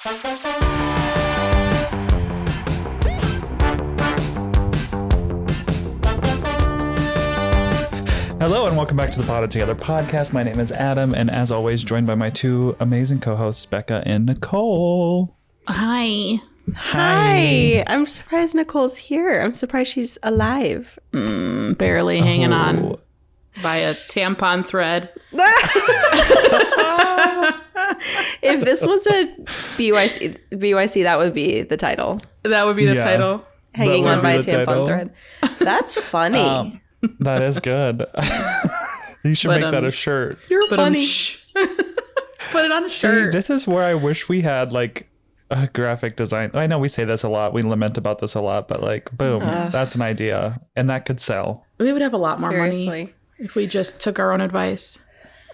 Hello and welcome back to the Potted Together podcast. My name is Adam, and as always, joined by my two amazing co-hosts, Becca and Nicole. Hi. Hi. I'm surprised Nicole's here. I'm surprised she's alive. Barely hanging on by a tampon thread. If this was a BYC, that would be the title. That would be the title. Hanging on by a tampon thread. That's funny. That is good. You should make that a shirt. You're funny. Put it on a shirt. See, this is where I wish we had like a graphic design. I know we say this a lot. We lament about this a lot, but like, boom, that's an idea. And that could sell. We would have a lot more money if we just took our own advice.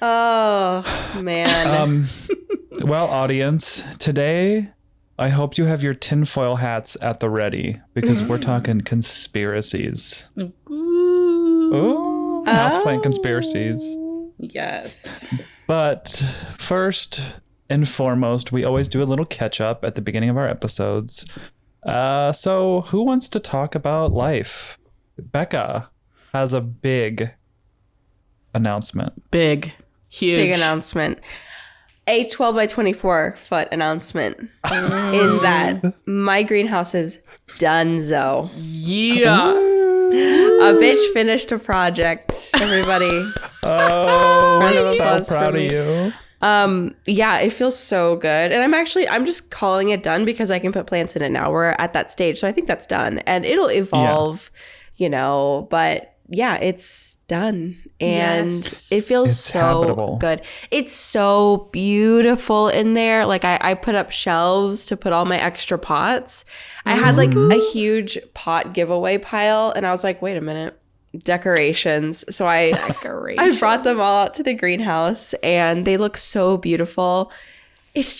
Oh, man. Well, audience, today, I hope you have your tinfoil hats at the ready because we're talking conspiracies. Ooh, houseplant conspiracies. Yes. But first and foremost, we always do a little catch up at the beginning of our episodes. So who wants to talk about life? Becca has a big announcement. Big. Huge. Big announcement. A 12 by 24 foot announcement in that my greenhouse is donezo. Yeah. A bitch finished a project, everybody. Oh, Round of so applause proud for of me. you. Yeah, it feels so good. And I'm just calling it done because I can put plants in it now. We're at that stage. So I think that's done. And it'll evolve, but yeah, it's done. And it feels so habitable. good. It's so beautiful in there. Like I put up shelves to put all my extra pots. I had like a huge pot giveaway pile and I was like, wait a minute. Decorations. So I brought them all out to the greenhouse and they look so beautiful. It's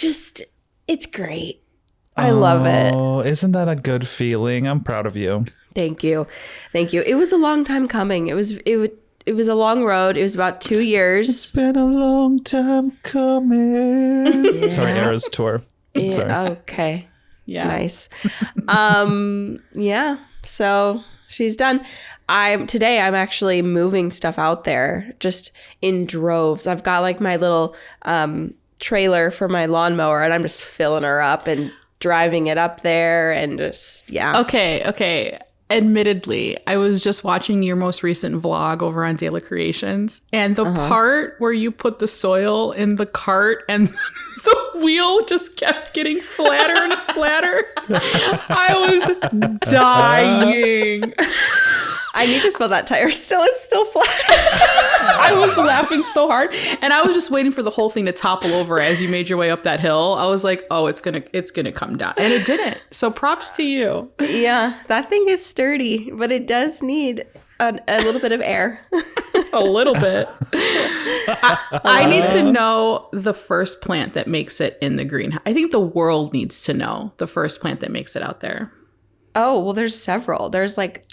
great. I love it. Oh, isn't that a good feeling? I'm proud of you. Thank you. It was a long time coming. It was a long road. It was about 2 years. It's been a long time coming. Yeah. Sorry, Era's tour. Yeah, Sorry. okay. Yeah. Nice. Yeah. So she's done. Today I'm actually moving stuff out there just in droves. I've got like my little trailer for my lawnmower and I'm just filling her up and driving it up there and just, yeah. Okay. Admittedly, I was just watching your most recent vlog over on Daily Creations, and the part where you put the soil in the cart and the wheel just kept getting flatter and flatter. I was dying. I need to fill that tire still. It's still flat. I was laughing so hard, and I was just waiting for the whole thing to topple over as you made your way up that hill. I was like, "Oh, it's gonna come down," and it didn't. So props to you. Yeah, that thing is sturdy, but it does need a little bit of air. A little bit. I need to know the first plant that makes it in the greenhouse. I think the world needs to know the first plant that makes it out there. Oh, well, there's several. There's like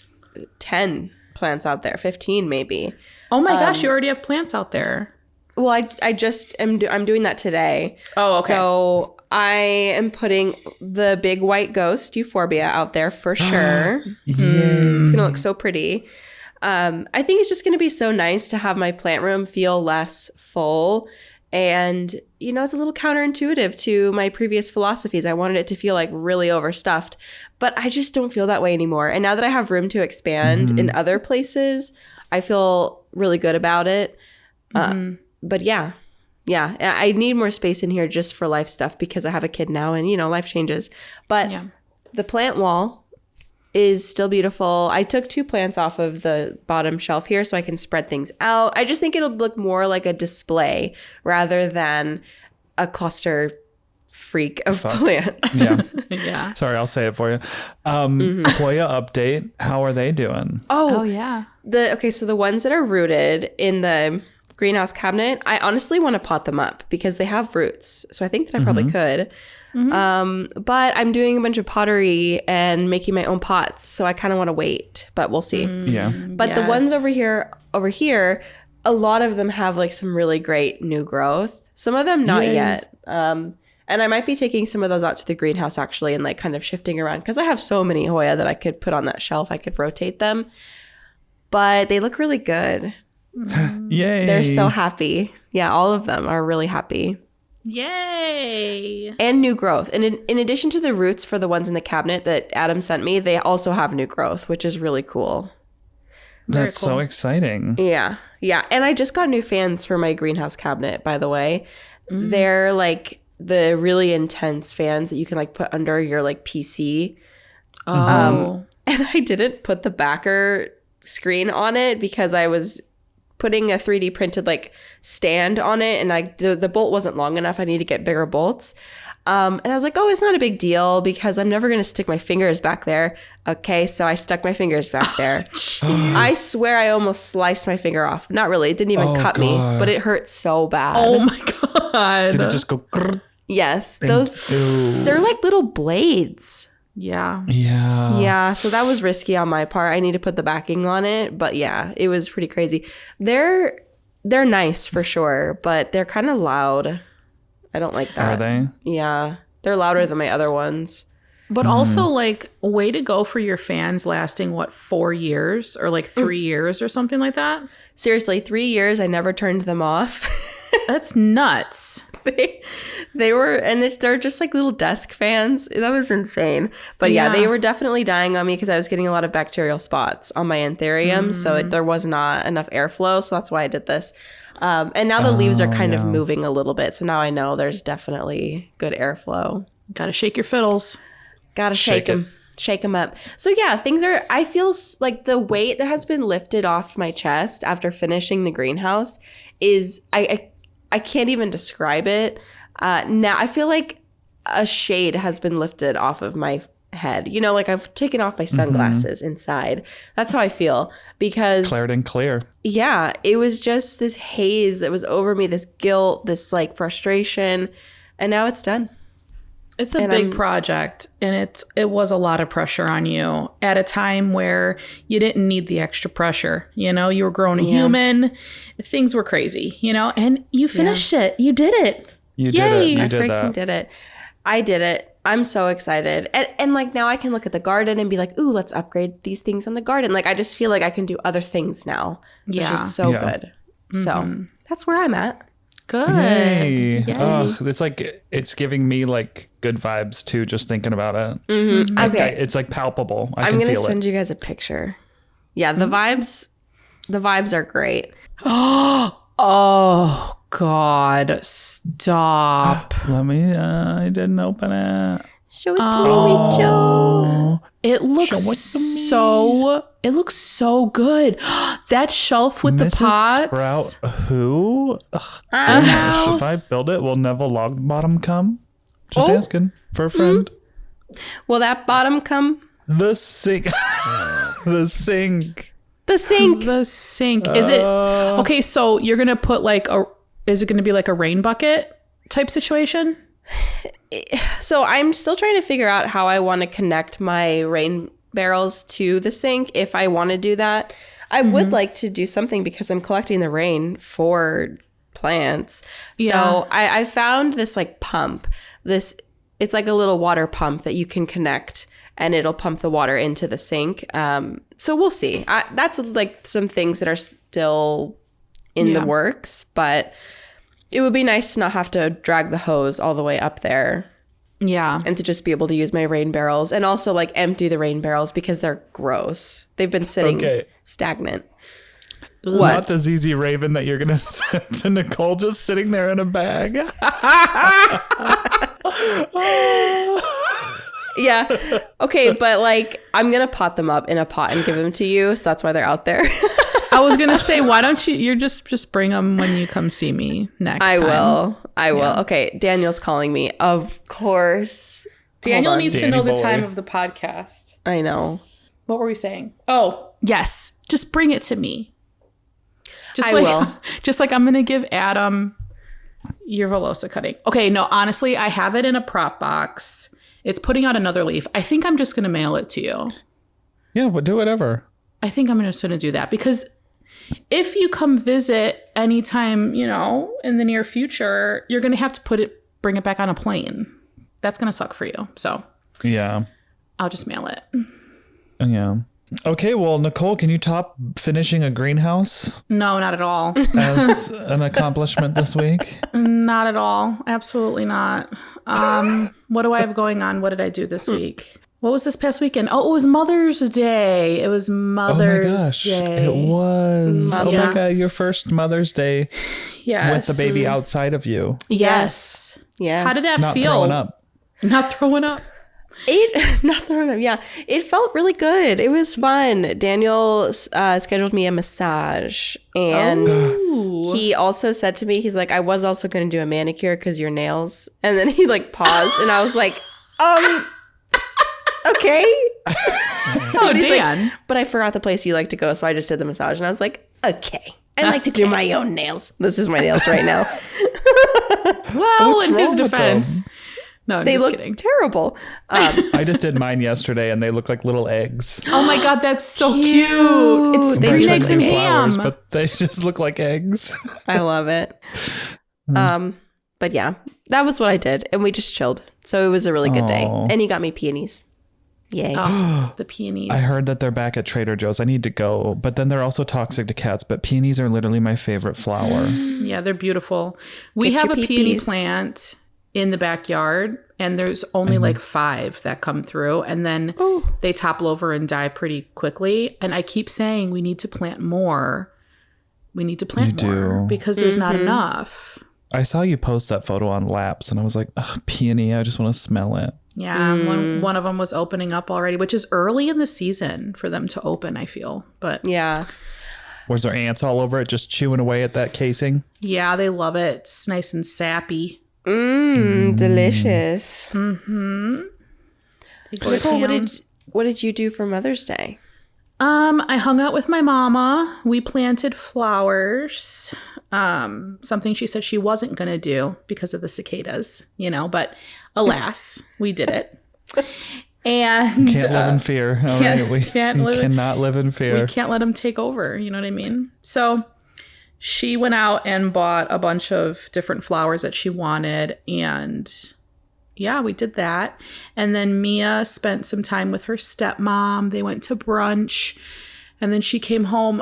10 plants out there, 15 maybe. Oh my gosh, you already have plants out there. Well, I'm doing that today. Oh, okay. So I am putting the big white ghost euphorbia out there for sure. It's gonna look so pretty. I think it's just gonna be so nice to have my plant room feel less full. And, it's a little counterintuitive to my previous philosophies. I wanted it to feel like really overstuffed, but I just don't feel that way anymore. And now that I have room to expand in other places, I feel really good about it. But yeah, I need more space in here just for life stuff because I have a kid now and, life changes. But the plant wall is still beautiful. I took 2 plants off of the bottom shelf here so I can spread things out. I just think it'll look more like a display rather than a cluster freak of plants. Yeah. Sorry, I'll say it for you. Hoya update. How are they doing? Oh yeah. So the ones that are rooted in the greenhouse cabinet, I honestly want to pot them up because they have roots. So I think that I probably could. But I'm doing a bunch of pottery and making my own pots. So I kind of want to wait, but we'll see. Yeah. But the ones over here, a lot of them have like some really great new growth. Some of them not yet. And I might be taking some of those out to the greenhouse actually and like kind of shifting around because I have so many Hoya that I could put on that shelf. I could rotate them. But they look really good. Yay. They're so happy. Yeah, all of them are really happy. Yay. And new growth. And in addition to the roots for the ones in the cabinet that Adam sent me, they also have new growth, which is really cool. That's cool. so exciting. Yeah. Yeah. And I just got new fans for my greenhouse cabinet, by the way. They're like the really intense fans that you can like put under your like PC. Oh. And I didn't put the backer screen on it because I was putting a 3D printed like stand on it and the bolt wasn't long enough. I need to get bigger bolts. And I was like, oh, it's not a big deal because I'm never going to stick my fingers back there. Okay, so I stuck my fingers back there. I swear I almost sliced my finger off. Not really. It didn't even cut me, but it hurt so bad. Oh my God. Did it just go? Grrr? Yes, they're like little blades. Yeah. Yeah. Yeah, so that was risky on my part. I need to put the backing on it, but yeah, it was pretty crazy. They're nice for sure, but they're kind of loud. I don't like that. Are they? Yeah, they're louder than my other ones. But also, like, way to go for your fans lasting, 4 years or like 3 years or something like that? Seriously, 3 years, I never turned them off. That's nuts. They were, and they're just like little desk fans. That was insane. But yeah, they were definitely dying on me because I was getting a lot of bacterial spots on my anthurium. So there was not enough airflow. So that's why I did this. And now the leaves are kind of moving a little bit. So now I know there's definitely good airflow. Gotta shake your fiddles. Gotta shake them. Shake them up. So yeah, I feel like the weight that has been lifted off my chest after finishing the greenhouse is, I can't even describe it. Now I feel like a shade has been lifted off of my head. You know, like I've taken off my sunglasses inside. That's how I feel because Clear. Yeah, it was just this haze that was over me, this guilt, this like frustration, and now it's done. It's a big project, and it was a lot of pressure on you at a time where you didn't need the extra pressure. You know, you were growing a human. Things were crazy, you know, and you finished it. You did it. You did it. You I did freaking that. did it. I did it. I'm so excited. And like now I can look at the garden and be like, ooh, let's upgrade these things in the garden. Like I just feel like I can do other things now, which is so good. So that's where I'm at. Good. Yay. Yay. Oh, it's like, it's giving me like good vibes too, just thinking about it. Mm-hmm. Okay. It's like palpable. I'm going to send you guys a picture. Yeah, the vibes are great. Oh, God. Stop. Let me, I didn't open it. Show it to me, Rachel. It looks so good. That shelf with Mrs. the pots. Sprout, who? I know. If I build it, will Neville Longbottom come? Just asking for a friend. Will that bottom come? The sink. The sink. The sink. The sink. Is it okay? So you're gonna put is it gonna be like a rain bucket type situation? So I'm still trying to figure out how I want to connect my rain barrels to the sink. If I want to do that, I would like to do something because I'm collecting the rain for plants. Yeah. So I found this like pump. It's like a little water pump that you can connect and it'll pump the water into the sink. So we'll see. That's like some things that are still in the works, but it would be nice to not have to drag the hose all the way up there. Yeah. And to just be able to use my rain barrels and also like empty the rain barrels because they're gross. They've been sitting stagnant. What? Not the ZZ Raven that you're going to send to Nicole just sitting there in a bag. Yeah. Okay, but like I'm going to pot them up in a pot and give them to you. So that's why they're out there. I was going to say, why don't you just bring them when you come see me next time. I will. Yeah. Okay, Daniel's calling me. Of course. Daniel needs to know the boy. time of the podcast. I know. What were we saying? Oh, yes. Just bring it to me. I will. Just like I'm going to give Adam your Velosa cutting. Okay, no, honestly, I have it in a prop box. It's putting out another leaf. I think I'm just going to mail it to you. Yeah, well, do whatever. I think I'm just going to do that because if you come visit anytime, in the near future, you're going to have to put it bring it back on a plane. That's going to suck for you. So Yeah. I'll just mail it. Yeah. Okay, well, Nicole, can you top finishing a greenhouse No, not at all. as an accomplishment this week? Not at all. Absolutely not. What do I have going on? What did I do this week? What was this past weekend? Oh, it was Mother's Day. It was Mother's Oh my gosh, Day. it was. Oh my Yes. God, your first Mother's Day Yes. with the baby outside of you. Yes. Yes. How did that Not feel? throwing up. Not throwing up. Not throwing up. Yeah, it felt really good. It was fun. Daniel scheduled me a massage, and he also said to me, he's like, I was also going to do a manicure because your nails. And then he like paused, and I was like, okay. Oh, But he's like, Dan. but I forgot the place you like to go, so I just did the massage, and I was like, okay. I like to do my own nails. This is my nails right now. Well, What's in his wrong with defense. them? No, I'm They just look kidding. terrible. I just did mine yesterday, and they look like little eggs. Oh my God, that's so cute. It's They I green do tried eggs to and do flowers, ham. but they just look like eggs. I love it. But yeah, that was what I did, and we just chilled. So it was a really good day. Aw. And he got me peonies. Yay. Oh, the peonies. I heard that they're back at Trader Joe's. I need to go, but then they're also toxic to cats. But peonies are literally my favorite flower. Yeah, they're beautiful. We Get have your a peony peepees. plant in the backyard, and there's only like 5 that come through, and then they topple over and die pretty quickly. And I keep saying we need to plant more. We need to plant You more do. because there's not enough. I saw you post that photo on Laps, and I was like, ugh, peony. I just want to smell it. Yeah, one of them was opening up already, which is early in the season for them to open, I feel. But Yeah. Was there ants all over it, just chewing away at that casing? yeah, they love it. It's nice and sappy. Delicious. They go to Nicole, town. what did you do for Mother's Day? I hung out with my mama. We planted flowers. Something she said she wasn't going to do because of the cicadas, but alas, we did it. And Can't live in fear. All right, we cannot live in fear. we can't let them take over. You know what I mean? So she went out and bought a bunch of different flowers that she wanted. And yeah, we did that. And then Mia spent some time with her stepmom. They went to brunch. And then she came home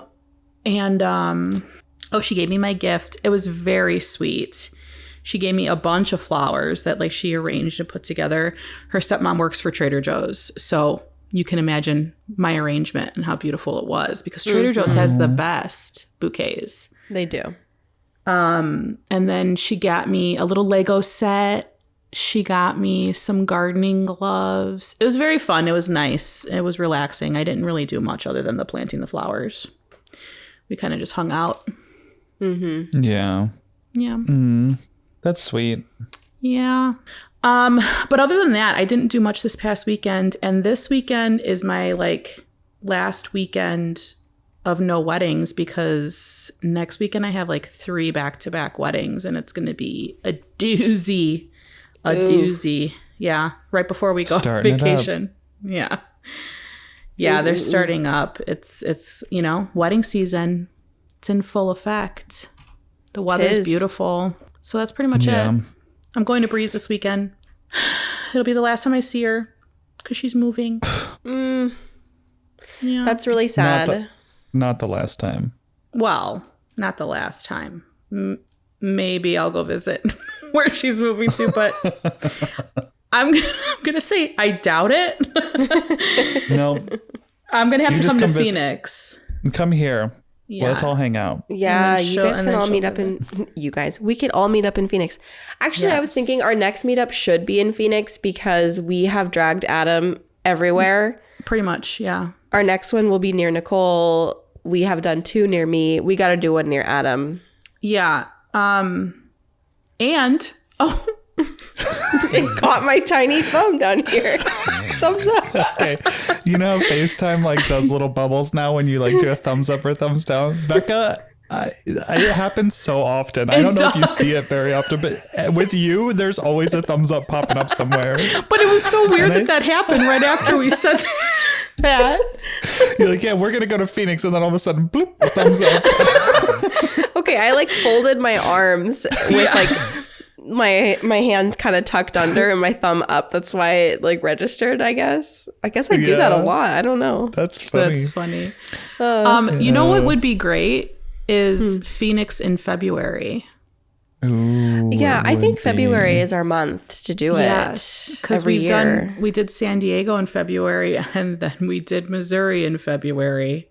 and, she gave me my gift. It was very sweet. She gave me a bunch of flowers that like she arranged and put together. Her stepmom works for Trader Joe's. So you can imagine my arrangement and how beautiful it was because Trader Joe's has the best bouquets. They do. And then she got me a little Lego set. She got me some gardening gloves. It was very fun. It was nice. It was relaxing. I didn't really do much other than the planting the flowers. We kind of just hung out. Yeah. Yeah. That's sweet. Yeah. But other than that, I didn't do much this past weekend. And this weekend is my last weekend of no weddings because next weekend I have 3 back-to-back weddings and it's going to be a doozy. A doozy. Yeah. Right before we go on Starting it up. vacation. Yeah. Yeah, they're starting up. It's wedding season. It's in full effect. The weather's Tis. beautiful. So that's pretty much Yeah. it. I'm going to Breeze this weekend. It'll be the last time I see her because she's moving. Yeah. That's really sad. Not the last time. Well, not the last time. Maybe I'll go visit where she's moving to, but I'm gonna say I doubt it. No. I'm gonna have You to just come to come visit. Phoenix. Come here. Yeah. Let's all hang out. Yeah, And then you she'll- guys and can then all she'll meet up in you guys. We could all meet up in Phoenix. Actually, I was Yes. thinking our next meetup should be in Phoenix because we have dragged Adam everywhere. Pretty much, yeah. Our next one will be near Nicole. We have done 2 near me. We got to do one near Adam. Yeah. And It caught my tiny thumb down here. Thumbs up. Okay. You know how FaceTime does little bubbles now when you do a thumbs up or thumbs down? Becca, it happens so often. I don't know if you see it very often, but with you, there's always a thumbs up popping up somewhere. but it was so weird that happened right after we said that. You're like, yeah, we're going to go to Phoenix. And then all of a sudden, bloop, a thumbs up. Okay, I folded my arms with my hand kind of tucked under and my thumb up. That's why it like registered, I guess. I do that a lot. I don't know. That's funny. That's funny. You know what would be great is Phoenix in February. Ooh, yeah, I think February is our month to do it. Yes, because we did San Diego in February, and then we did Missouri in February.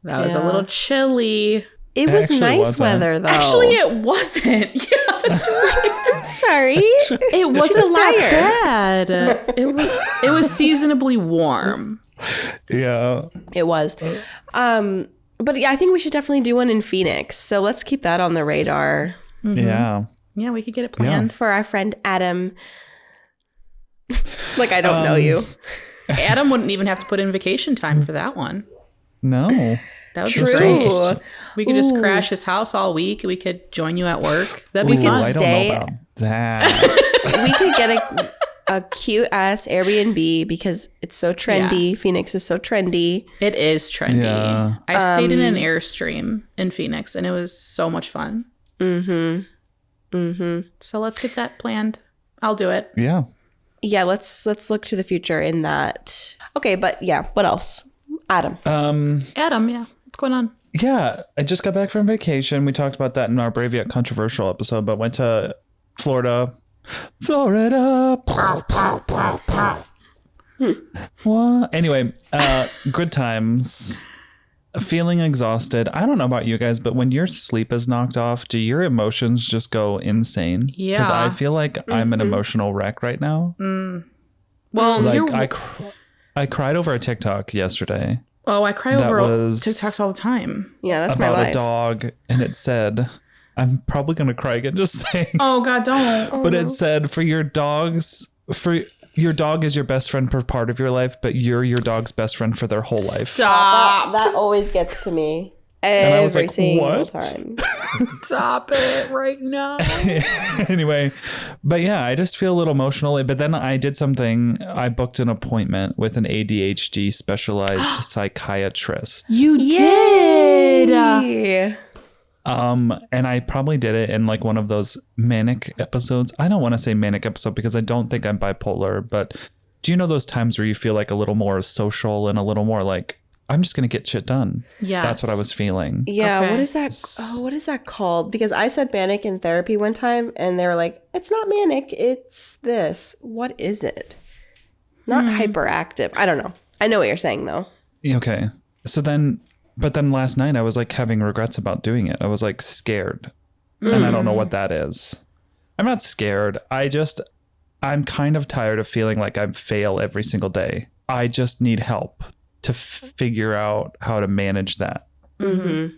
That was a little chilly. It was nice weather, though. Actually, it wasn't. Yeah, that's right. Sorry, it wasn't that bad. It was seasonably warm. Yeah, it was. But yeah, I think we should definitely do one in Phoenix. So let's keep that on the radar. Yeah, we could get it planned for our friend Adam. Like I don't know you. Adam wouldn't even have to put in vacation time for that one. No. That would be great. We could just crash his house all week. We could join you at work. That'd be fun. I don't know about that. We could get a cute ass Airbnb because it's so trendy. Yeah. Phoenix is so trendy. It is trendy. Yeah. I stayed in an Airstream in Phoenix and it was so much fun. So let's get that planned. I'll do it. Yeah. Yeah, let's look to the future in that. Okay, but yeah, what else? Adam, yeah. What's going on? Yeah, I just got back from vacation. We talked about that in our Brave Yet Controversial episode, but went to Florida. What? Anyway, good times. Feeling exhausted. I don't know about you guys, but when your sleep is knocked off, do your emotions just go insane? Yeah. Because I feel like I'm an emotional wreck right now. Well, like I cried over a TikTok yesterday. Oh, I cry over TikToks all the time. Yeah, that's my life. About a dog, and it said, I'm probably going to cry again just saying. Oh, God, don't. But it said, for your dog is your best friend for part of your life, but you're your dog's best friend for their whole life. Stop. That always gets to me. Every single what? time. Stop it right now. Anyway, but yeah, I just feel a little emotional. But then I did something. I booked an appointment with an ADHD specialized psychiatrist. You did. And I probably did it in like one of those manic episodes. I don't want to say manic episode because I don't think I'm bipolar, but do you know those times where you feel like a little more social and a little more like, I'm just going to get shit done. Yeah. That's what I was feeling. Yeah. Okay. What is that? Oh, what is that called? Because I said manic in therapy one time and they were like, it's not manic. It's this. What is it? Not hyperactive. I don't know. I know what you're saying though. Okay. But then last night I was like having regrets about doing it. I was like scared and I don't know what that is. I'm not scared. I'm kind of tired of feeling like I fail every single day. I just need help to figure out how to manage that. And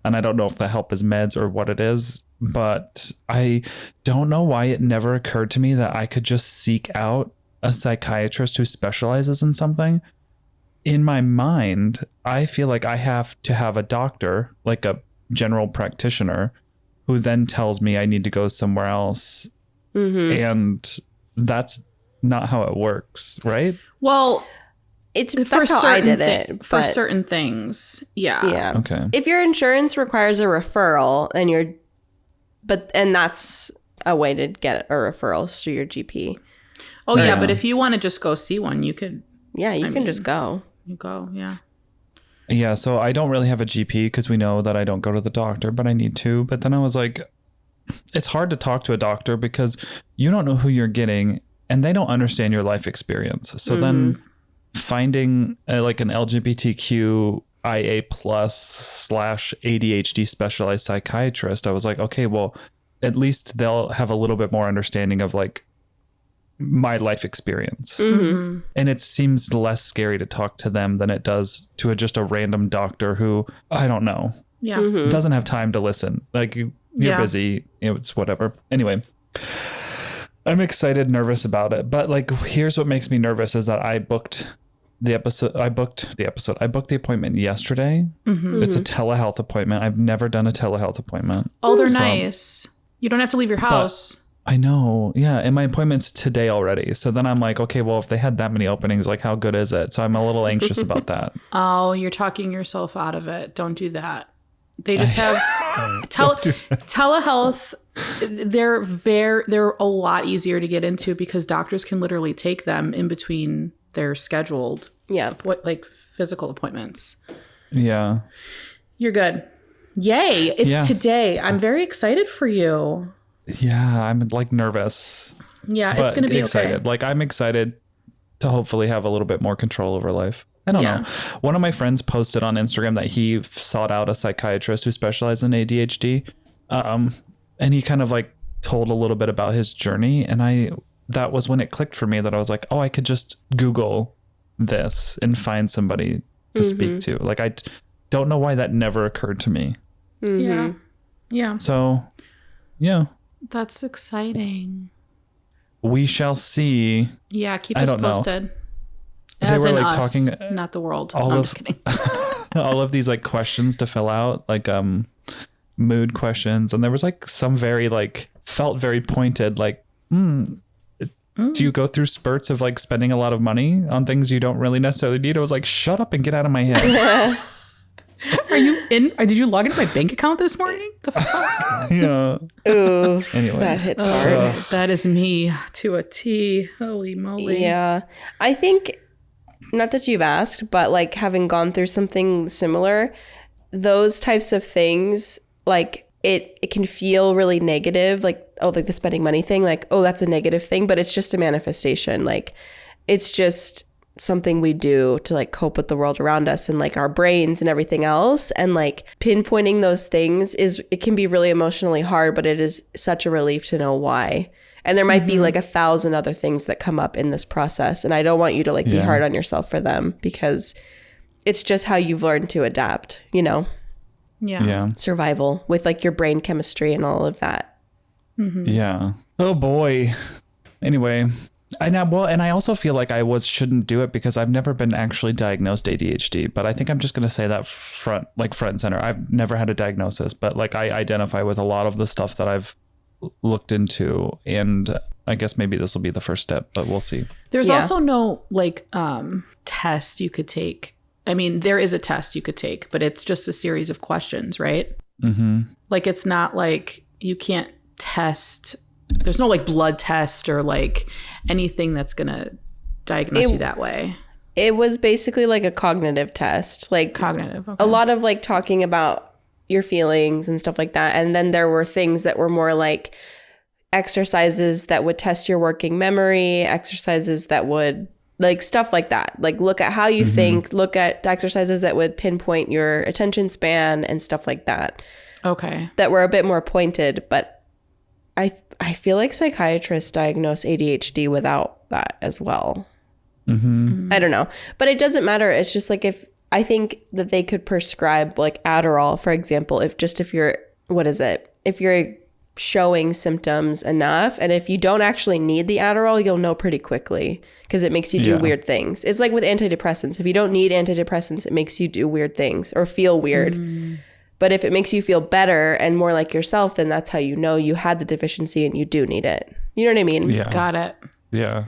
I don't know if the help is meds or what it is, but I don't know why it never occurred to me that I could just seek out a psychiatrist who specializes in something. In my mind, I feel like I have to have a doctor, like a general practitioner, who then tells me I need to go somewhere else. And that's not how it works, right? Well, that's how I did it. For certain things. Yeah. Yeah. Okay. If your insurance requires a referral and that's a way to get a referral to your GP. Oh, yeah. But if you want to just go see one, you could. Yeah, you can just go. You go. Yeah. Yeah. So I don't really have a GP because we know that I don't go to the doctor, but I need to. But then I was like, it's hard to talk to a doctor because you don't know who you're getting and they don't understand your life experience. So then finding like an LGBTQIA plus / ADHD specialized psychiatrist, I was like, okay, well, at least they'll have a little bit more understanding of like my life experience. And it seems less scary to talk to them than it does to just a random doctor who, I don't know, doesn't have time to listen. Like you're busy, it's whatever. Anyway, I'm excited, nervous about it. But like, here's what makes me nervous is that I booked the appointment yesterday. It's a telehealth appointment. I've never done a telehealth appointment. Oh, they're nice. You don't have to leave your house. I know. Yeah. And my appointment's today already. So then I'm like, okay, well, if they had that many openings, like how good is it? So I'm a little anxious about that. Oh, you're talking yourself out of it. Don't do that. They just have telehealth. They're a lot easier to get into because doctors can literally take them in between their scheduled like physical appointments. Yeah. You're good. Yay. It's today. I'm very excited for you. Yeah, I'm like nervous. Yeah, it's going to be excited. okay. Like I'm excited to hopefully have a little bit more control over life. I don't know. One of my friends posted on Instagram that he sought out a psychiatrist who specialized in ADHD. And he kind of like told a little bit about his journey. And that was when it clicked for me that I was like, oh, I could just Google this and find somebody to speak to. Like, I don't know why that never occurred to me. Yeah. Yeah. So, yeah. That's exciting. We shall see. Yeah, keep us posted. They were like talking, not the world. I'm just kidding. all of these like questions to fill out, like mood questions, and there was like some very like felt very pointed, like, do you go through spurts of like spending a lot of money on things you don't really necessarily need? I was like, shut up and get out of my head. Are you in? Or did you log into my bank account this morning? The fuck? Yeah. Ooh, anyway, that hits hard. That is me to a T. Holy moly. Yeah. I think, not that you've asked, but like having gone through something similar, those types of things, like it can feel really negative, like, oh, like the spending money thing, like, oh, that's a negative thing, but it's just a manifestation. Like, it's just something we do to like cope with the world around us and like our brains and everything else. And like pinpointing those things it can be really emotionally hard, but it is such a relief to know why. And there might be like 1,000 other things that come up in this process. And I don't want you to like be hard on yourself for them, because it's just how you've learned to adapt, you know? Yeah. Survival with like your brain chemistry and all of that. Yeah. Oh boy. Anyway, and I also feel like shouldn't do it because I've never been actually diagnosed ADHD, but I think I'm just going to say that front and center. I've never had a diagnosis, but like I identify with a lot of the stuff that I've looked into, and I guess maybe this will be the first step, but we'll see. There's also no like test you could take. I mean, there is a test you could take, but it's just a series of questions, right? Like, it's not like you can't test. There's no like blood test or like anything that's going to diagnose you that way. It was basically like a cognitive test, like cognitive. Okay. A lot of like talking about your feelings and stuff like that. And then there were things that were more like exercises that would test your working memory, exercises that would like stuff like that. Like look at how you think, look at exercises that would pinpoint your attention span and stuff like that. Okay. That were a bit more pointed, but I feel like psychiatrists diagnose ADHD without that as well. I don't know, but it doesn't matter. It's just like if I think that they could prescribe like Adderall, for example, if you're showing symptoms enough, and if you don't actually need the Adderall, you'll know pretty quickly because it makes you do weird things. It's like with antidepressants. If you don't need antidepressants, it makes you do weird things or feel weird. But if it makes you feel better and more like yourself, then that's how you know you had the deficiency and you do need it. You know what I mean? Yeah. Got it. Yeah.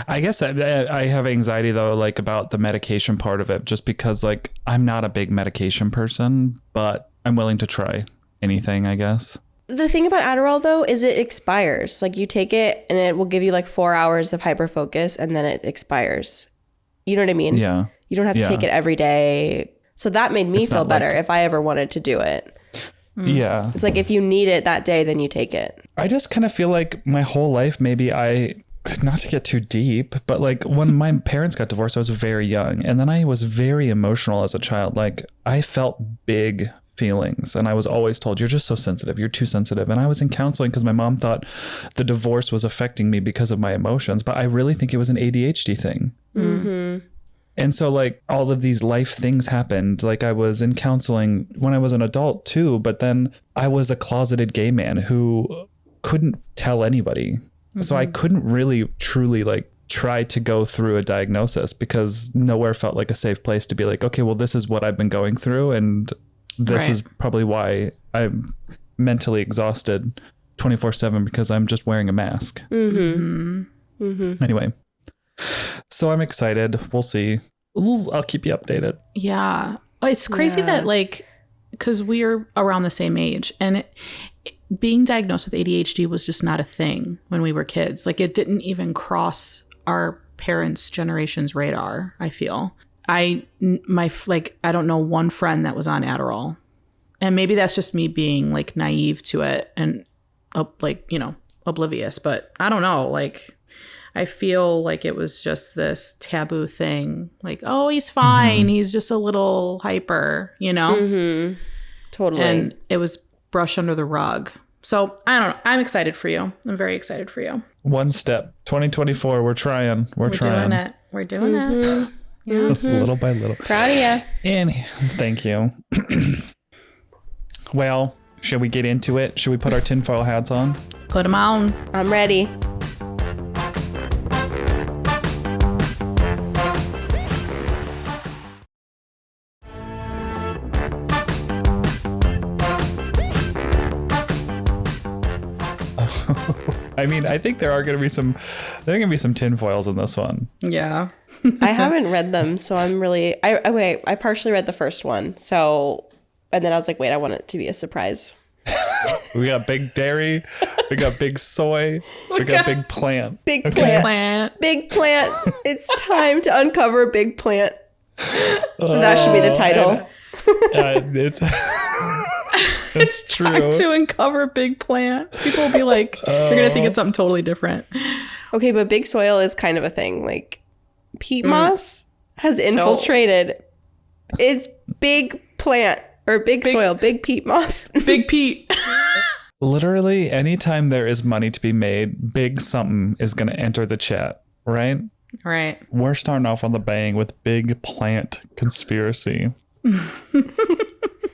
I guess I have anxiety though, like about the medication part of it, just because like I'm not a big medication person, but I'm willing to try anything, I guess. The thing about Adderall though is it expires. Like you take it and it will give you like 4 hours of hyperfocus and then it expires. You know what I mean? Yeah. You don't have to take it every day. So that made me feel better if I ever wanted to do it. Yeah. It's like if you need it that day, then you take it. I just kind of feel like my whole life, maybe not to get too deep, but like when my parents got divorced, I was very young. And then I was very emotional as a child. Like I felt big feelings and I was always told, you're just so sensitive. You're too sensitive. And I was in counseling because my mom thought the divorce was affecting me because of my emotions. But I really think it was an ADHD thing. And so like all of these life things happened. Like I was in counseling when I was an adult too, but then I was a closeted gay man who couldn't tell anybody. So I couldn't really truly like try to go through a diagnosis because nowhere felt like a safe place to be like, okay, well, this is what I've been going through. And this is probably why I'm mentally exhausted 24/7 because I'm just wearing a mask. Anyway. So I'm excited. We'll see. I'll keep you updated. Yeah. It's crazy that like because we are around the same age, and being diagnosed with ADHD was just not a thing when we were kids. Like, it didn't even cross our parents' generation's radar, I feel. I don't know one friend that was on Adderall. And maybe that's just me being like naive to it and oblivious, but I don't know. Like, I feel like it was just this taboo thing. Like, oh, he's fine. Mm-hmm. He's just a little hyper, Mm-hmm. Totally. And it was brushed under the rug. So I don't know. I'm excited for you. I'm very excited for you. One step. 2024. We're trying. We're trying. Doing it. We're doing it. Yeah. Mm-hmm. Little by little. Proud of you. And thank you. Well, should we get into it? Should we put our tinfoil hats on? Put them on. I'm ready. I mean, I think there are going to be some tinfoils in this one. Yeah. I haven't read them, so I'm really... I partially read the first one, so... And then I was like, wait, I want it to be a surprise. We got Big Dairy. We got Big Soy. We got Big Plant. Big Plant. Big Plant. It's time to uncover Big Plant. That should be the title. It's true. Time to uncover Big Plant. People will be like, they're going to think it's something totally different. Okay, but big soil is kind of a thing. Like, peat moss has infiltrated. It's Big Plant. Or big soil, big peat moss. Big Pete. Literally, anytime there is money to be made, big something is going to enter the chat, right? Right. We're starting off on the bang with Big Plant conspiracy.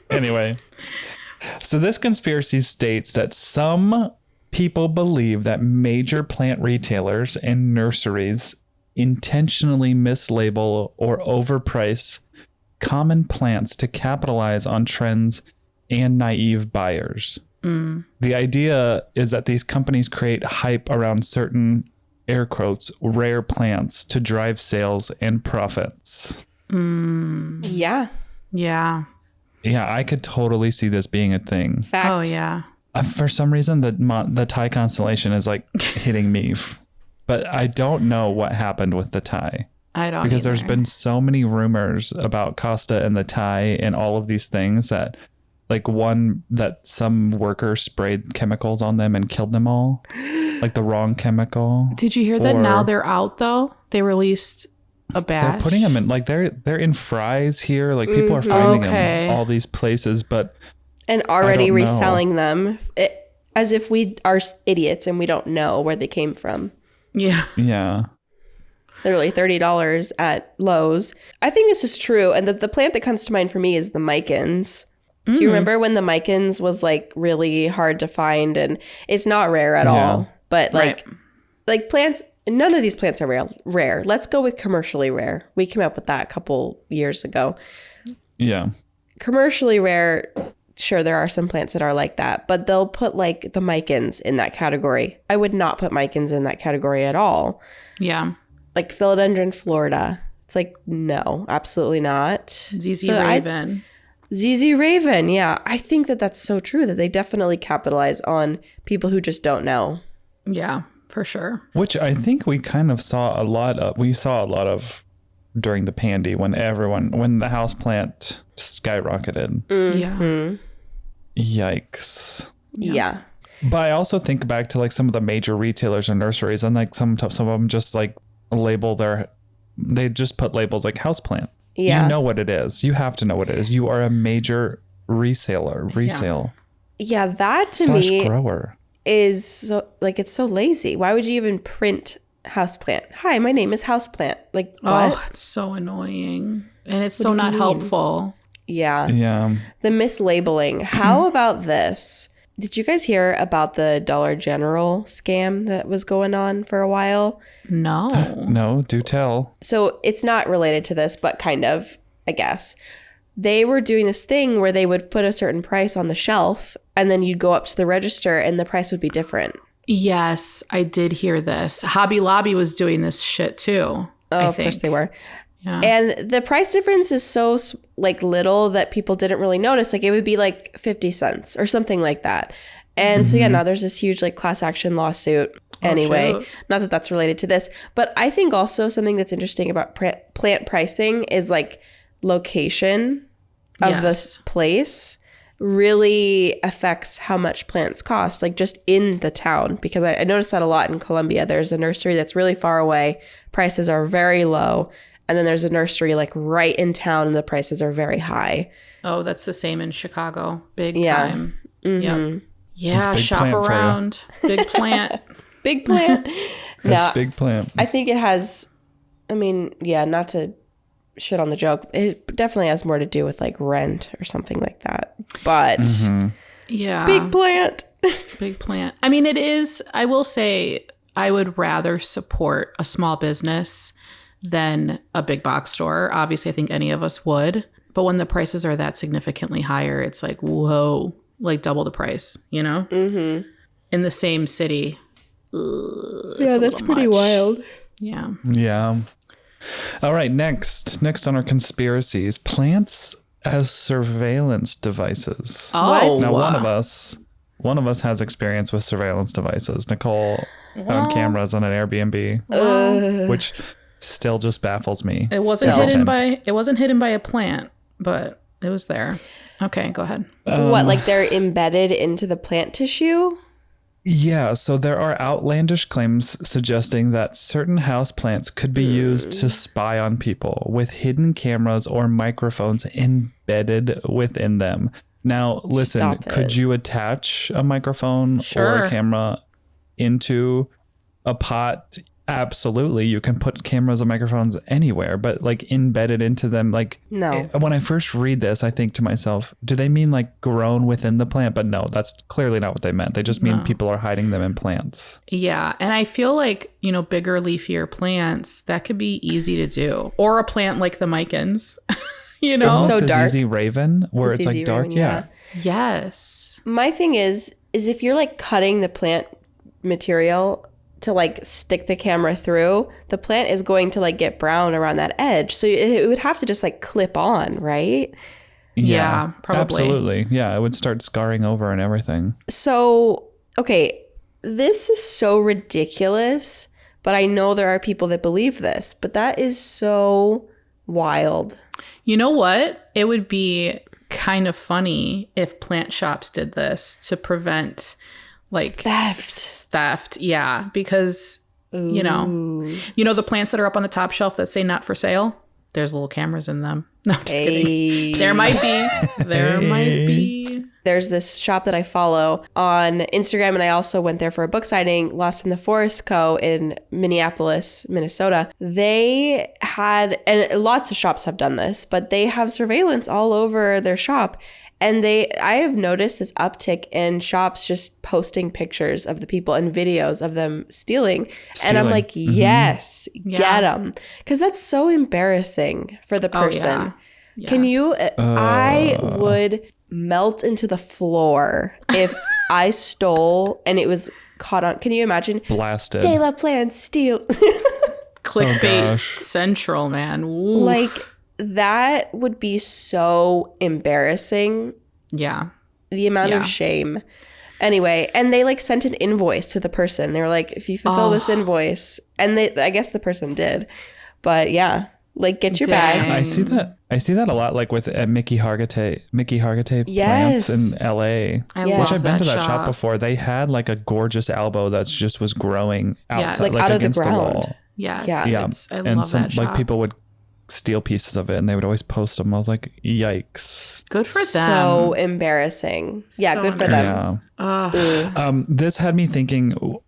Anyway, so this conspiracy states that some people believe that major plant retailers and nurseries intentionally mislabel or overprice common plants to capitalize on trends and naive buyers. The idea is that these companies create hype around certain, air quotes, rare plants to drive sales and profits. Yeah. Yeah. Yeah, I could totally see this being a thing. Fact. Oh, yeah. For some reason, the Thai constellation is like hitting me. But I don't know what happened with the Thai. I don't because either. There's been so many rumors about Costa and the Thai and all of these things that that some worker sprayed chemicals on them and killed them all, like the wrong chemical. Did you hear that now they're out though? They released a batch. They're putting them in like they're in fries here. Like people are finding them all these places, and already reselling them as if we are idiots and we don't know where they came from. Yeah. Yeah. Literally $30 at Lowe's. I think this is true. And the plant that comes to mind for me is the micans. Do you remember when the micans was like really hard to find? And it's not rare at all. But like plants, none of these plants are rare. Let's go with commercially rare. We came up with that a couple years ago. Yeah. Commercially rare, sure, there are some plants that are like that. But they'll put like the micans in that category. I would not put micans in that category at all. Yeah. Like philodendron Florida. It's like, no, absolutely not. ZZ Raven. ZZ Raven, yeah. I think that's so true that they definitely capitalize on people who just don't know. Yeah, for sure. Which I think we kind of saw a lot of during the pandy when the houseplant skyrocketed. Mm-hmm. Yeah. Yikes. Yeah. But I also think back to like some of the major retailers and nurseries, and like some of them just like they just put labels like houseplant. Yeah. You know what it is. You have to know what it is. You are a major resale. Yeah, that to me grower is so, like, it's so lazy. Why would you even print houseplant? Hi, my name is houseplant. Like, what? Oh, it's so annoying. And it's so not helpful. Yeah. Yeah. The mislabeling. How about this? Did you guys hear about the Dollar General scam that was going on for a while? No. No, do tell. So it's not related to this, but kind of, I guess. They were doing this thing where they would put a certain price on the shelf and then you'd go up to the register and the price would be different. Yes, I did hear this. Hobby Lobby was doing this shit too. Oh, of course they were. Yeah. And the price difference is so like little that people didn't really notice. Like it would be like 50 cents or something like that. And so, yeah, now there's this huge like class action lawsuit anyway. Shoot. Not that that's related to this. But I think also something that's interesting about plant pricing is like location of this place really affects how much plants cost, like just in the town. Because I noticed that a lot in Colombia. There's a nursery that's really far away. Prices are very low. And then there's a nursery like right in town and the prices are very high. Oh, that's the same in Chicago. Big time. Mm-hmm. Yep. Yeah, big shop plant around. Big plant. Big plant. That's big plant. I think it has, I mean, yeah, not to shit on the joke. It definitely has more to do with like rent or something like that. But Yeah. big plant. Big plant. I mean, it is, I will say, I would rather support a small business than a big box store. Obviously, I think any of us would. But when the prices are that significantly higher, it's like, whoa, like double the price, you know? Mm-hmm. In the same city. Yeah, that's pretty wild. Yeah. Yeah. All right, next on our conspiracies, plants as surveillance devices. Oh, Now one of us has experience with surveillance devices. Nicole found cameras on an Airbnb, which still just baffles me. It wasn't hidden by a plant, but it was there. Okay, go ahead. What, like they're embedded into the plant tissue? Yeah, so there are outlandish claims suggesting that certain houseplants could be used to spy on people with hidden cameras or microphones embedded within them. Now, listen, could you attach a microphone or a camera into a pot? Absolutely. You can put cameras and microphones anywhere, but like embedded into them. Like, no. When I first read this, I think to myself, do they mean like grown within the plant? But no, that's clearly not what they meant. They just mean people are hiding them in plants. Yeah. And I feel like, you know, bigger, leafier plants, that could be easy to do. Or a plant like the Micans, you know? It's so the dark. ZZ Raven, where it's like dark. Raven, yeah. Yes. My thing is if you're like cutting the plant material to like stick the camera through, the plant is going to like get brown around that edge. So it would have to just like clip on, right? Yeah, probably. Absolutely. Yeah, it would start scarring over and everything. So, okay, this is so ridiculous, but I know there are people that believe this, but that is so wild. You know what? It would be kind of funny if plant shops did this to prevent like theft. Yeah, because you know the plants that are up on the top shelf that say not for sale, there's little cameras in them. No, I'm just kidding. There might be. There's this shop that I follow on Instagram, and I also went there for a book signing, Lost in the Forest Co. in Minneapolis, Minnesota. They had, and lots of shops have done this, but they have surveillance all over their shop. And I have noticed this uptick in shops just posting pictures of the people and videos of them stealing. And I'm like, yes, get them. Because that's so embarrassing for the person. Oh, yeah. Yes. Can you, I would melt into the floor if I stole and it was caught on. Can you imagine? Blasted. De La Plan steal. Clickbait central, man. Oof. Like, that would be so embarrassing. Yeah. The amount of shame. Anyway, and they like sent an invoice to the person. They were like, if you fulfill this invoice, and I guess the person did. But yeah, like get your bag. I see that a lot, like with Mickey Hargitay plants in LA. Which I've been to that shop before. They had like a gorgeous elbow that just was growing outside, like out of against the ground. Wall. Yes. Yeah. I and love some that shop. like people would steal pieces of it and they would always post them. I was like, yikes. Good for them. So embarrassing. Yeah, So good for them. Yeah. This had me thinking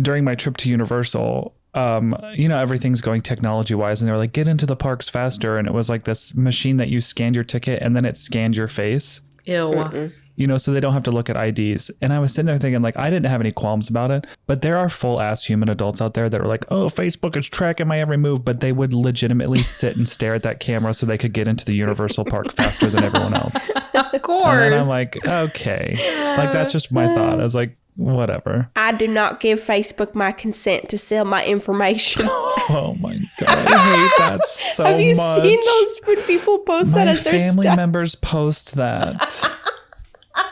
during my trip to Universal, everything's going technology wise, and they were like, get into the parks faster. And it was like this machine that you scanned your ticket and then it scanned your face. Ew. So they don't have to look at IDs. And I was sitting there thinking, like, I didn't have any qualms about it, but there are full ass human adults out there that are like, oh, Facebook is tracking my every move, but they would legitimately sit and stare at that camera so they could get into the Universal Park faster than everyone else. Of course. And then I'm like, okay, like that's just my thought. I was like, whatever. I do not give Facebook my consent to sell my information. Oh my God. I hate that so much. Have you seen those when people post that My as their family stuff? members post that.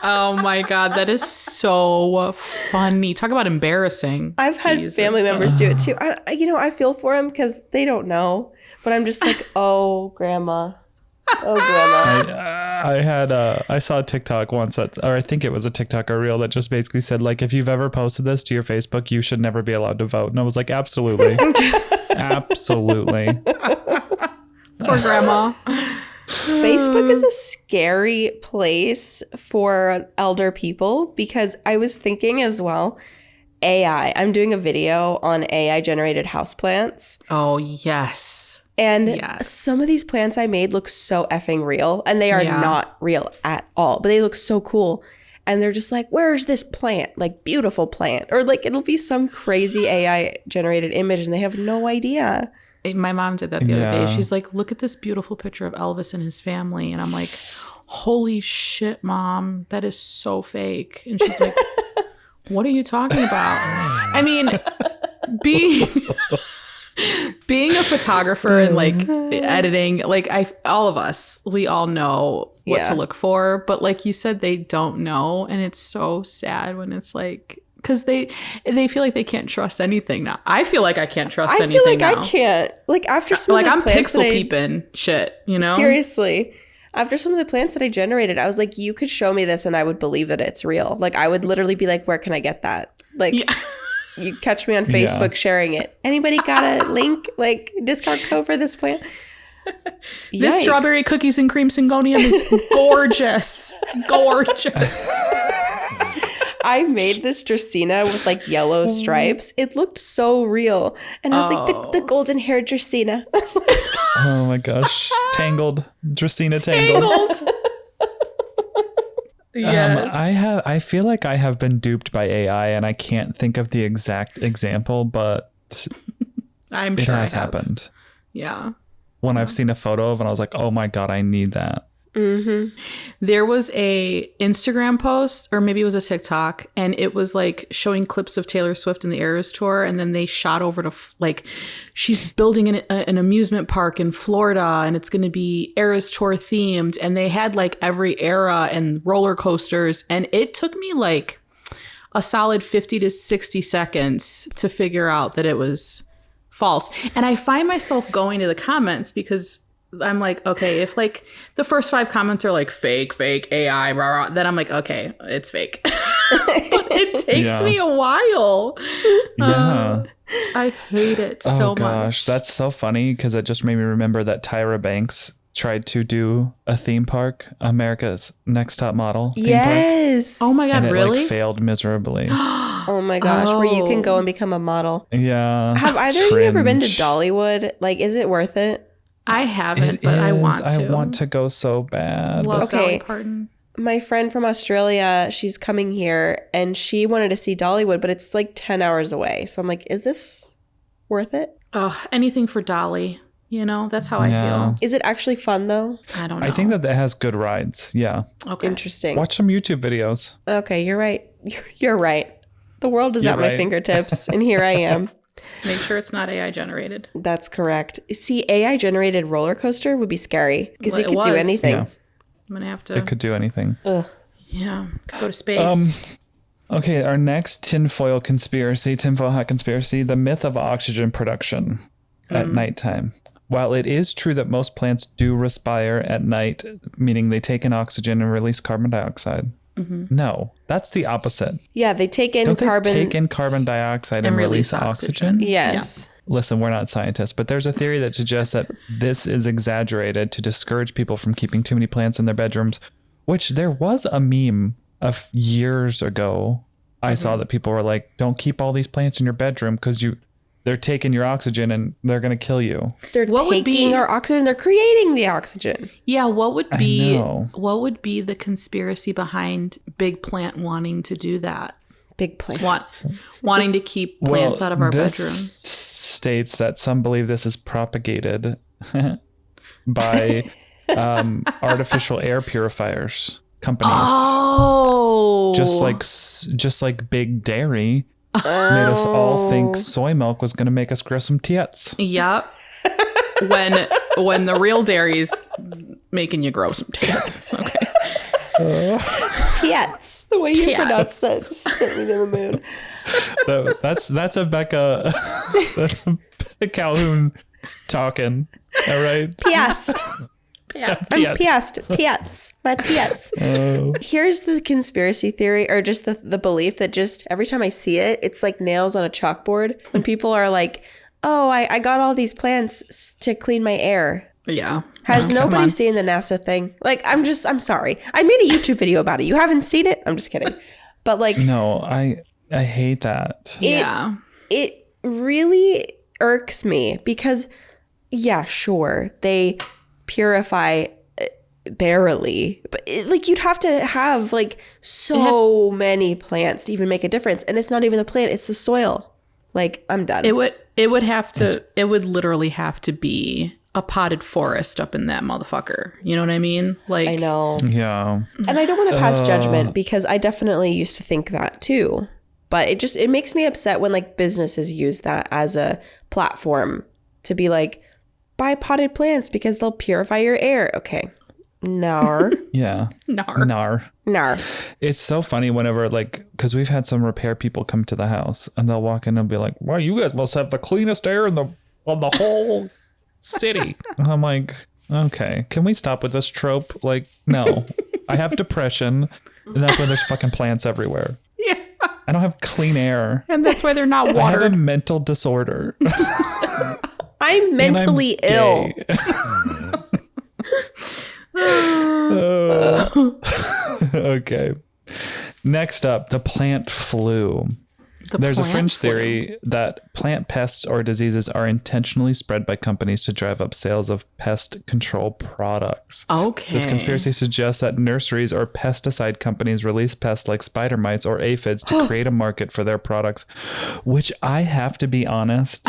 Oh my God, that is so funny. Talk about embarrassing. I've had Jesus. family members do it too. I feel for them because they don't know, but I'm just like, oh, grandma. Oh, grandma. I saw a TikTok once or I think it was a TikTok or reel that just basically said, like, if you've ever posted this to your Facebook, you should never be allowed to vote. And I was like, absolutely. Absolutely. Poor grandma. Facebook is a scary place for elder people because I was thinking as well, AI. I'm doing a video on AI generated houseplants. Oh, yes. And some of these plants I made look so effing real, and they are not real at all, but they look so cool. And they're just like, where's this plant? Like, beautiful plant. Or like, it'll be some crazy AI generated image and they have no idea. My mom did that the other day. She's like, look at this beautiful picture of Elvis and his family. And I'm like, holy shit, Mom, that is so fake. And she's like, what are you talking about? I mean, being a photographer and like editing, like all of us, we all know what to look for. But like you said, they don't know. And it's so sad when it's like, because they feel like they can't trust anything now. I feel like I can't trust anything now. I feel like I can't. Like after some of the I'm plants pixel peeping shit, you know? Seriously. After some of the plants that I generated, I was like, you could show me this and I would believe that it's real. Like I would literally be like, where can I get that? Like you catch me on Facebook sharing it. Anybody got a link, like discount code for this plant? This strawberry cookies and cream syngonium is gorgeous. Gorgeous. I made this Dracaena with like yellow stripes. It looked so real. And I was like, the golden haired Dracaena. Oh my gosh. Tangled. Dracaena tangled. Yes. I feel like I have been duped by AI and I can't think of the exact example, but I'm it sure has happened. Yeah. When I've seen a photo of it, I was like, oh my God, I need that. Mm-hmm. There was a Instagram post, or maybe it was a TikTok, and it was like showing clips of Taylor Swift in the Eras tour, and then they shot over to like she's building an amusement park in Florida, and it's going to be Eras tour themed, and they had like every era and roller coasters, and it took me like a solid 50 to 60 seconds to figure out that it was false. And I find myself going to the comments because I'm like, okay, if like the first 5 comments are like fake AI, rah, rah, then I'm like, okay, it's fake. But it takes me a while. Yeah. I hate it so much. Oh gosh, that's so funny because it just made me remember that Tyra Banks tried to do a theme park, America's Next Top Model theme park. Oh my God, and it really? like failed miserably. Oh my gosh, where you can go and become a model. Yeah. Have either of you ever been to Dollywood? Like, is it worth it? I haven't, but I want to. I want to go so bad. Love Dolly Parton. My friend from Australia, she's coming here and she wanted to see Dollywood, but it's like 10 hours away. So I'm like, is this worth it? Oh, anything for Dolly. You know, that's how I feel. Is it actually fun though? I don't know. I think that it has good rides. Yeah. Okay. Interesting. Watch some YouTube videos. Okay, you're right. You're right. The world is at my fingertips and here I am. Make sure it's not AI generated. That's correct. See, AI generated roller coaster would be scary because it could do anything. Yeah. I'm gonna have to. It could do anything. Ugh. Yeah, could go to space. Okay, our next tinfoil hot conspiracy, the myth of oxygen production at nighttime. While it is true that most plants do respire at night, meaning they take in oxygen and release carbon dioxide, no, that's the opposite. Yeah, they take in Don't carbon. they take in carbon dioxide and release oxygen? Yes. Yeah. Listen, we're not scientists, but there's a theory that suggests that this is exaggerated to discourage people from keeping too many plants in their bedrooms, which there was a meme of years ago. I saw that people were like, don't keep all these plants in your bedroom because they're taking your oxygen and they're going to kill you. They're taking our oxygen. They're creating the oxygen. Yeah. What would be the conspiracy behind Big Plant wanting to do that? Big Plant. Wanting to keep plants out of our this bedrooms. States that some believe this is propagated by artificial air purifiers. companies. Oh. Just like Big Dairy made us all think soy milk was going to make us grow some tits. Yep. when the real dairy's making you grow some tits. Okay. Tits. The way you pronounce that sent me to the moon. That's a Becca. That's a Calhoun talking. All right. Piest. I'm piest. Tits. My tits. Here's the conspiracy theory, or just the belief that just every time I see it, it's like nails on a chalkboard. When people are like, oh, I got all these plants to clean my air. Yeah. Has nobody seen the NASA thing? Like, I'm sorry. I made a YouTube video about it. You haven't seen it? I'm just kidding. But like, no, I hate that. It really irks me because, yeah, sure, they purify barely, but like you'd have to have like so many plants to even make a difference, and it's not even the plant, it's the soil. Like, I'm done. It would literally have to be a potted forest up in that motherfucker. You know what I mean? Like, I know. Yeah. And I don't want to pass judgment because I definitely used to think that too. But it makes me upset when like businesses use that as a platform to be like, buy potted plants because they'll purify your air. Okay. Nar. Yeah. Nar. It's so funny whenever, like, because we've had some repair people come to the house and they'll walk in and be like, wow, you guys must have the cleanest air on the whole city. And I'm like, okay, can we stop with this trope? Like, no, I have depression, and that's why there's fucking plants everywhere. Yeah. I don't have clean air. And that's why they're not watered. I have a mental disorder. I'm mentally ill. Okay. Next up, the plant flu. There's a fringe theory that plant pests or diseases are intentionally spread by companies to drive up sales of pest control products. Okay. This conspiracy suggests that nurseries or pesticide companies release pests like spider mites or aphids to create a market for their products, which I have to be honest.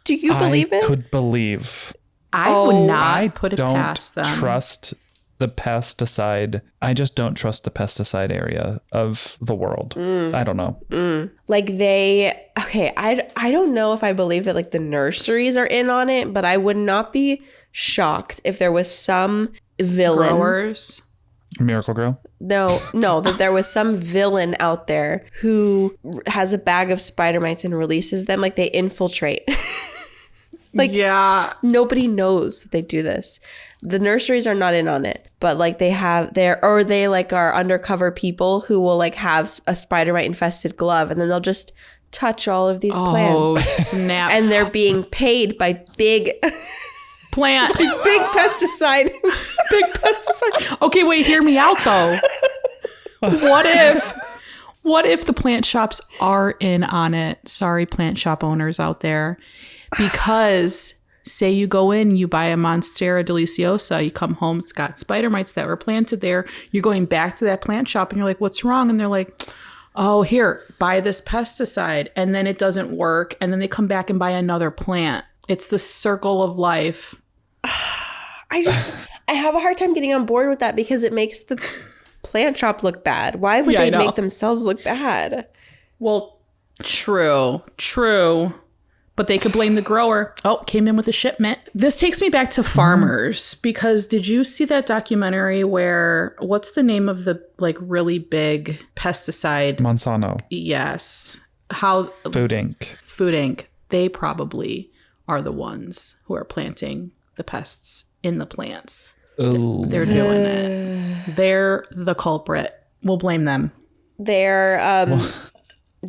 Do you believe it? I could believe. I would not put it past them. I don't trust the pesticide. I just don't trust the pesticide area of the world. I don't know. Like I don't know if I believe that like the nurseries are in on it, but I would not be shocked if there was some villain. Growers. Miracle Grow? No, that there was some villain out there who has a bag of spider mites and releases them, like they infiltrate. Like, yeah, nobody knows that they do this. The nurseries are not in on it, but like they like are undercover people who will like have a spider mite infested glove, and then they'll just touch all of these plants. Snap. And they're being paid by big plant, big pesticide. Okay, wait, hear me out though. What if the plant shops are in on it? Sorry, plant shop owners out there. Because say you go in, you buy a Monstera deliciosa, you come home, it's got spider mites that were planted there. You're going back to that plant shop and you're like, what's wrong? And they're like, oh, here, buy this pesticide. And then it doesn't work. And then they come back and buy another plant. It's the circle of life. I have a hard time getting on board with that because it makes the plant shop look bad. Why would they make themselves look bad? Well, true. But they could blame the grower. Oh, came in with a shipment. This takes me back to farmers because did you see that documentary where, what's the name of the like really big pesticide? Monsanto. Yes. Food Inc. They probably are the ones who are planting the pests in the plants. Ooh. They're doing it. They're the culprit. We'll blame them. They're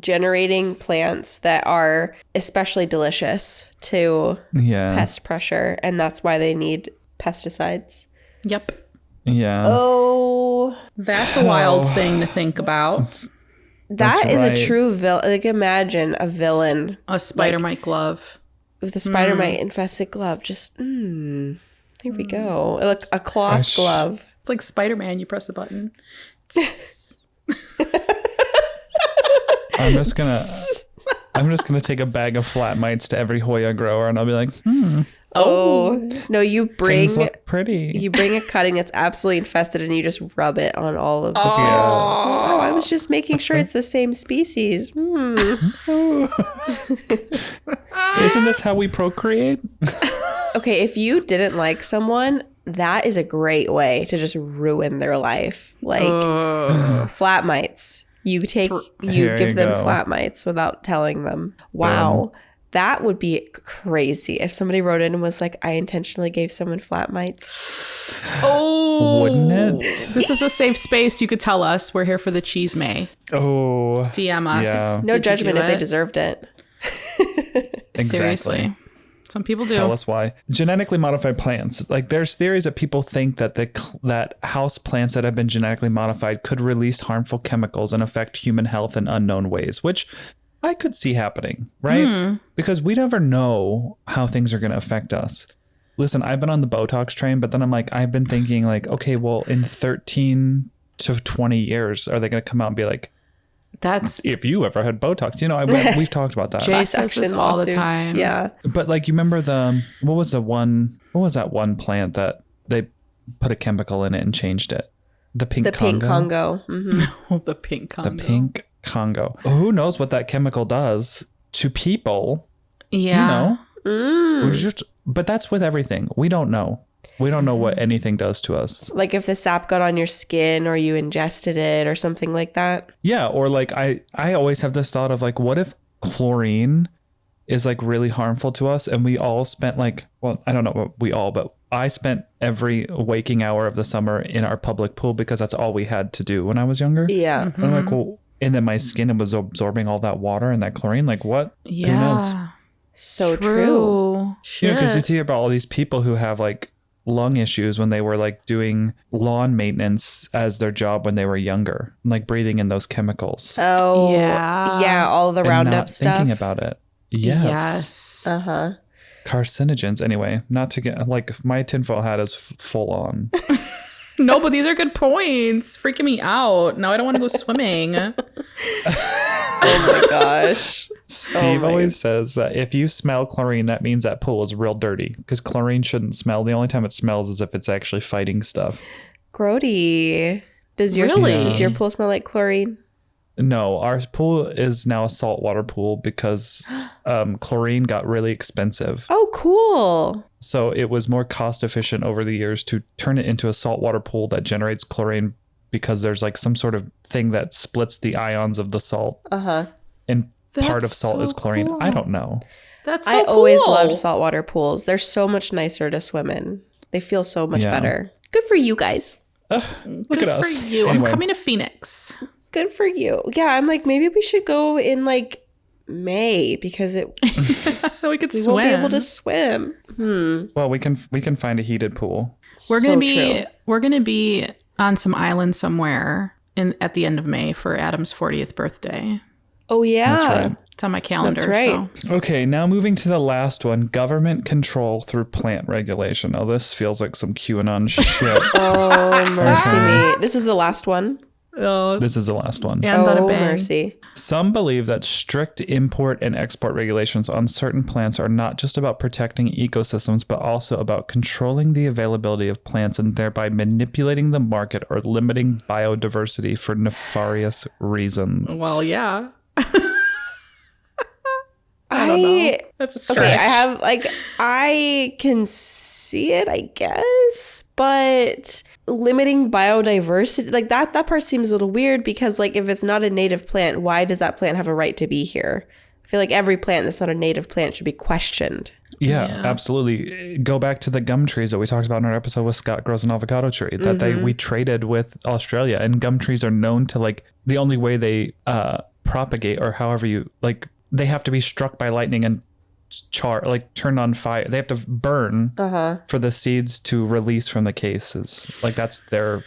generating plants that are especially delicious to pest pressure, and that's why they need pesticides. Yep. Yeah. Oh, that's a wild thing to think about. That is a true villain. Like, imagine a villain, a spider mite glove with a spider mite infested glove. Just here we go. Like a cloth glove. It's like Spider-Man. You press a button. I'm just gonna take a bag of flat mites to every Hoya grower, and I'll be like, Oh. No, you bring Things look pretty. you bring a cutting that's absolutely infested and you just rub it on all of the plants. Oh. Oh, I was just making sure it's the same species. Isn't this how we procreate? Okay, if you didn't like someone, that is a great way to just ruin their life. Like flat mites. You give them go. flat mites without telling them. Wow. That would be crazy if somebody wrote in and was like, I intentionally gave someone flat mites. Oh, Wouldn't it? This is a safe space. You could tell us. We're here for the cheese may. Oh. DM us. Yeah. No Did you judgment do if they it? deserved it. Exactly. Seriously. Some people do. Tell us why. Genetically modified plants. Like there's theories that people think that that house plants that have been genetically modified could release harmful chemicals and affect human health in unknown ways, which I could see happening, right? Because we never know how things are going to affect us. Listen, I've been on the Botox train, but then I've been thinking like, okay, well, in 13 to 20 years, are they going to come out and be like, That's if you ever had Botox, we've talked about that. Jay says this Action all the lawsuits. time. Yeah. But like, you remember what was that one plant that they put a chemical in it and changed it? The pink Congo. Mm-hmm. Oh, the pink Congo. The pink Congo. Who knows what that chemical does to people? Yeah. But that's with everything. We don't know. We don't know what anything does to us. Like if the sap got on your skin or you ingested it or something like that. Yeah. Or like I always have this thought of like, what if chlorine is like really harmful to us? And we all spent like, well, I don't know what we all, but I spent every waking hour of the summer in our public pool because that's all we had to do when I was younger. Yeah. And I'm like, well, and then my skin was absorbing all that water and that chlorine. Like what? Yeah. Who knows? So true. You know, because you think about all these people who have like lung issues when they were like doing lawn maintenance as their job when they were younger, and like breathing in those chemicals. Oh, Yeah. yeah. All the and Roundup not stuff. thinking about it. Yes. Uh-huh. Carcinogens. Anyway, not to get like my tinfoil hat is full on. No, but these are good points. Freaking me out. Now I don't want to go swimming. Oh my gosh. Steve always says that if you smell chlorine, that means that pool is real dirty because chlorine shouldn't smell. The only time it smells is if it's actually fighting stuff. Grody. Does your pool smell like chlorine? No, our pool is now a saltwater pool because chlorine got really expensive. Oh, cool. So it was more cost efficient over the years to turn it into a saltwater pool that generates chlorine because there's like some sort of thing that splits the ions of the salt. Uh-huh. And part That's of salt is so chlorine. cool. I don't know. That's so I cool. always loved saltwater pools. They're so much nicer to swim in. They feel so much better. Good for you guys. Look at us. For you. Anyway. I'm coming to Phoenix. Good for you. Yeah, I'm like, maybe we should go in like May because we could we swim. won't be able to swim. Well, we can find a heated pool. We're So true. gonna be on some island somewhere at the end of May for Adam's 40th birthday. Oh yeah. That's right. It's on my calendar. That's right. So. Okay, now moving to the last one, government control through plant regulation. Oh, this feels like some QAnon shit. Oh mercy me. This is the last one. Oh, This is the last one. and on a Oh bang. mercy. Some believe that strict import and export regulations on certain plants are not just about protecting ecosystems, but also about controlling the availability of plants and thereby manipulating the market or limiting biodiversity for nefarious reasons. Well, yeah. I don't know. That's a stretch. Okay, I can see it, I guess, but limiting biodiversity, like that part seems a little weird because like if it's not a native plant, why does that plant have a right to be here? I feel like every plant that's not a native plant should be questioned. Yeah, Yeah. absolutely. Go back to the gum trees that we talked about in our episode with Scott Grows an Avocado Tree that we traded with Australia, and gum trees are known to like the only way they propagate or however you like they have to be struck by lightning and turn on fire. They have to burn for the seeds to release from the cases. Like that's their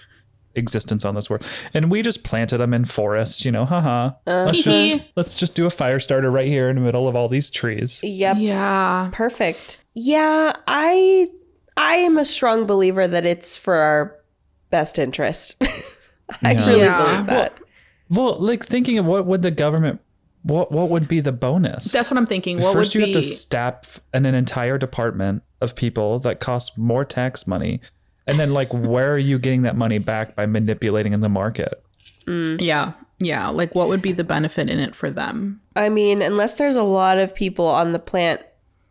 existence on this world. And we just planted them in forests, let's just do a fire starter right here in the middle of all these trees. Yep. Yeah. Perfect. Yeah, I am a strong believer that it's for our best interest. I really believe that. Well, like thinking of what would the government what would be the bonus? That's what I'm thinking. What First, would you be... have to staff an entire department of people that costs more tax money. And then like, where are you getting that money back by manipulating in the market? Yeah. Yeah. Like, what would be the benefit in it for them? I mean, unless there's a lot of people on the plant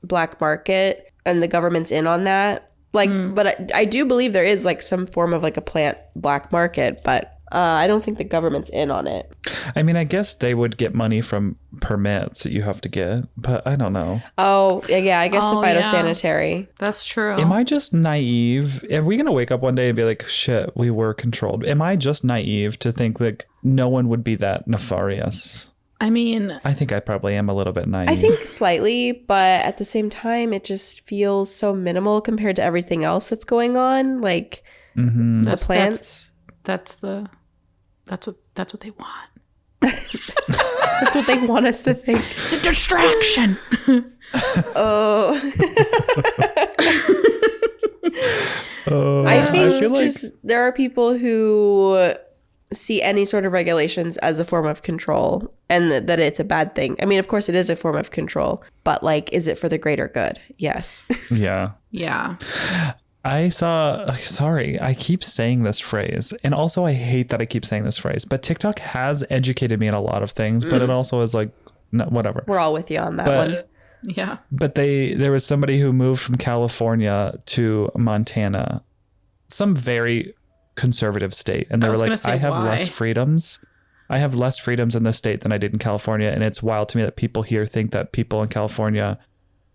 black market and the government's in on that. Like, but I do believe there is like some form of like a plant black market, but I don't think the government's in on it. I mean, I guess they would get money from permits that you have to get, but I don't know. Oh, yeah, I guess the yeah. phytosanitary. That's true. Am I just naive? Are we going to wake up one day and be like, shit, we were controlled? Am I just naive to think like no one would be that nefarious? I mean, I think I probably am a little bit naive. I think slightly, but at the same time, it just feels so minimal compared to everything else that's going on. Like the plants. That's what they want. That's what they want us to think. It's a distraction. Oh. I think there are people who see any sort of regulations as a form of control and that it's a bad thing. I mean, of course it is a form of control, but like, is it for the greater good? Yes. Yeah. Yeah. I keep saying this phrase, and also I hate that I keep saying this phrase, but TikTok has educated me in a lot of things, but it also is like, no, whatever. We're all with you on that one. Yeah. But there was somebody who moved from California to Montana, some very conservative state. And they were like, I have less freedoms. I have less freedoms in this state than I did in California. And it's wild to me that people here think that people in California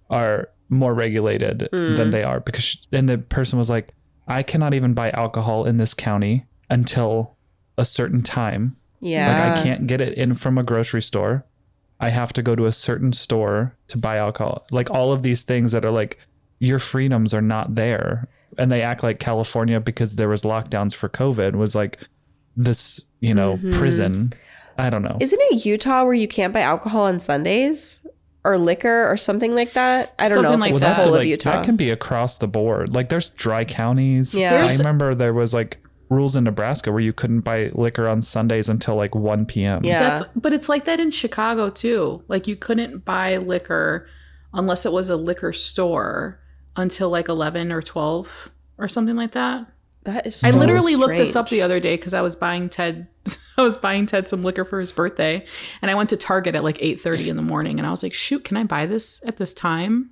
are more regulated than they are, because and the person was like, I cannot even buy alcohol in this county until a certain time. Yeah. Like I can't get it in from a grocery store. I have to go to a certain store to buy alcohol. Like all of these things that are like, your freedoms are not there. And they act like California, because there was lockdowns for COVID, was like this, prison. I don't know. Isn't it Utah where you can't buy alcohol on Sundays? Or liquor or something like that. I don't know if it's the whole of Utah. That can be across the board. Like there's dry counties. Yeah. I remember there was like rules in Nebraska where you couldn't buy liquor on Sundays until like 1 p.m. Yeah. But it's like that in Chicago too. Like you couldn't buy liquor unless it was a liquor store until like 11 or 12 or something like that. That is so I literally strange. looked this up the other day because I was buying Ted some liquor for his birthday, and I went to Target at like 8:30 in the morning, and I was like, shoot, can I buy this at this time?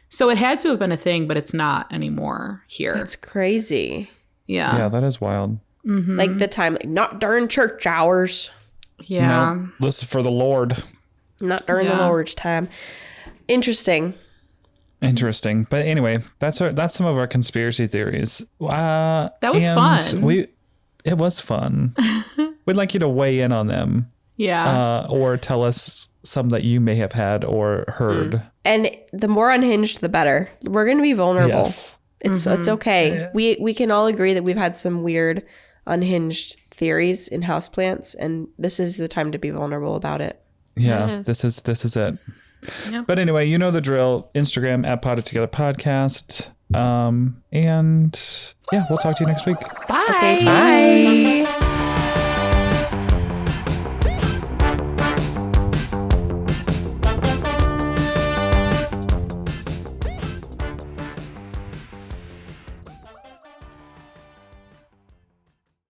So it had to have been a thing, but it's not anymore here. That's crazy. Yeah. Yeah, that is wild. Mm-hmm. Like the time, like not during church hours. Yeah. No, this is for the Lord. Not during the Lord's time. Interesting. But anyway, that's some of our conspiracy theories. That was fun. It was fun. We'd like you to weigh in on them. Yeah. Or tell us some that you may have had or heard. And the more unhinged, the better. We're going to be vulnerable. Yes. It's okay. We can all agree that we've had some weird, unhinged theories in houseplants, and this is the time to be vulnerable about it. Yeah, this is it. Yep. But anyway, you know the drill. Instagram at Pod It Together Podcast. And yeah, we'll talk to you next week. Bye. Okay, bye.